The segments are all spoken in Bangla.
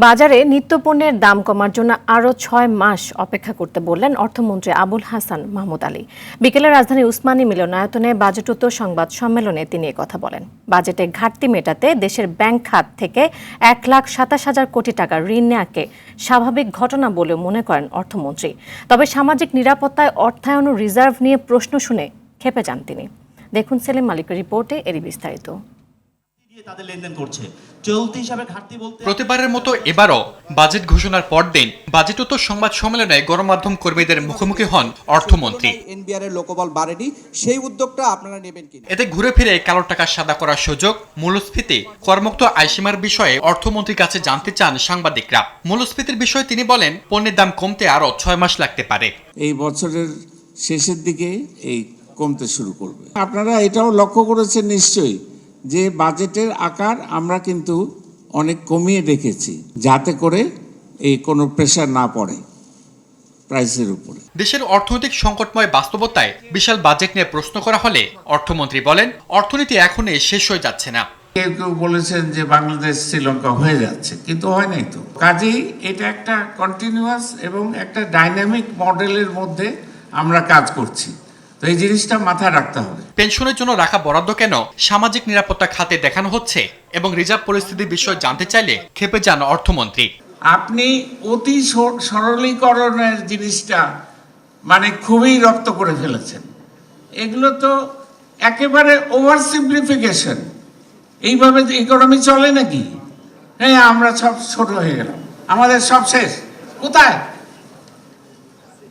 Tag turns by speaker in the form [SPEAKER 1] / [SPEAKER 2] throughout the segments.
[SPEAKER 1] বাজারে নিত্যপণ্যের দাম কমার জন্য আরও ৬ মাস অপেক্ষা করতে বললেন অর্থমন্ত্রী আবুল হাসান মাহমুদ আলী। বিকেলে রাজধানীর উসমানী মিলনায়তনে বাজেটোত্তর সংবাদ সম্মেলনে তিনি কথা বলেন। বাজেটে ঘাটতি মেটাতে দেশের ব্যাংক খাত থেকে ১,২৭,০০০ কোটি টাকা ঋণ নেওয়াকে স্বাভাবিক ঘটনা বলে মনে করেন অর্থমন্ত্রী। তবে সামাজিক নিরাপত্তায় অর্থায়ন ও রিজার্ভ নিয়ে প্রশ্ন শুনে ক্ষেপে যান তিনি। দেখুন সেলিম মালিকের রিপোর্টে এরই বিস্তারিত।
[SPEAKER 2] প্রতিবারের মতো এবারও বাজেট ঘোষণার পরদিন বাজেটোত্তর সংবাদ সম্মেলনে গণমাধ্যম কর্মীদের মুখোমুখি হন অর্থমন্ত্রী।
[SPEAKER 3] সেই উদ্যোগটা আপনারা নেবেন কিনা?
[SPEAKER 2] এতে ঘুরে ফিরে কালো টাকা সাদা করার সুযোগ, মূল্যস্ফীতি, করমুক্ত আয়সীমার বিষয়ে অর্থমন্ত্রীর কাছে জানতে চান সাংবাদিকরা। মূল্যস্ফীতির বিষয়ে তিনি বলেন, পণ্যের দাম কমতে আরো ৬ মাস লাগতে পারে।
[SPEAKER 4] এই বছরের শেষের দিকে এই কমতে শুরু করবে। আপনারা এটাও লক্ষ্য করেছেন নিশ্চয়ই যে বাজেটের আকার আমরা কিন্তু অনেক কমিয়ে রেখেছি, যাতে করে এই কোনো প্রেশার না পড়ে প্রাইসের উপরে।
[SPEAKER 2] দেশের অর্থনৈতিক সংকটময় বাস্তবতায় বিশাল বাজেট নিয়ে প্রশ্ন করা হলে অর্থমন্ত্রী বলেন, অর্থনীতি এখনই শেষ হয়ে যাচ্ছে না।
[SPEAKER 4] কেউ কেউ বলেছেন যে বাংলাদেশ শ্রীলঙ্কা হয়ে যাচ্ছে, কিন্তু হয় নাই তো। কাজেই এটা একটা কন্টিনিউয়াস এবং একটা ডাইনামিক মডেলের মধ্যে আমরা কাজ করছি, তো এই জিনিসটা মাথায় রাখতে হবে।
[SPEAKER 2] পেনশনের জন্য রাখা বরাদ্দ কেন সামাজিক নিরাপত্তা খাতে দেখানো হচ্ছে এবং রিজার্ভ পরিস্থিতির বিষয়ে জানতে চাইলে ক্ষেপে যান অর্থমন্ত্রী।
[SPEAKER 4] আপনি অতি সরলীকরণের জিনিসটা মানে খুবই রপ্ত করে ফেলেছেন। এগুলো তো একেবারে ওভার সিম্পলিফিকেশন। এইভাবে ইকোনমি চলে নাকি? হ্যাঁ, আমরা সব ছোট হয়ে গেলাম, আমাদের সব শেষ। কোথায়?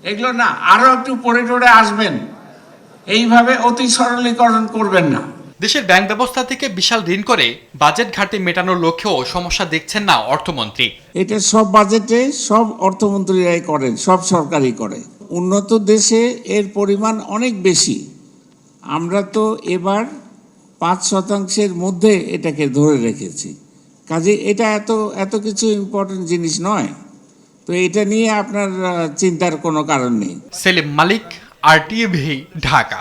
[SPEAKER 4] এগুলো না, আরো একটু পড়ে টড়ে আসবেন। এইভাবে অতি সরলীকরণ করবেন না।
[SPEAKER 2] দেশের ব্যাংক ব্যবস্থা থেকে বিশাল ঋণ করে বাজেট ঘাটতি মেটানোর লক্ষ্যেও সমস্যা দেখছেন না অর্থমন্ত্রী।
[SPEAKER 4] এটা সব বাজেটে সব অর্থমন্ত্রীরাই করেন, সব সরকারই করে। উন্নত দেশে এর পরিমাণ অনেক বেশি। আমরা তো এবার ৫% মধ্যে এটাকে ধরে রেখেছি। কাজে এটা এত কিছু ইম্পর্টেন্ট জিনিস নয়, তো এটা নিয়ে আপনার চিন্তার কোনো কারণ নেই।
[SPEAKER 2] সেলিম মালিক, RTVI, ঢাকা।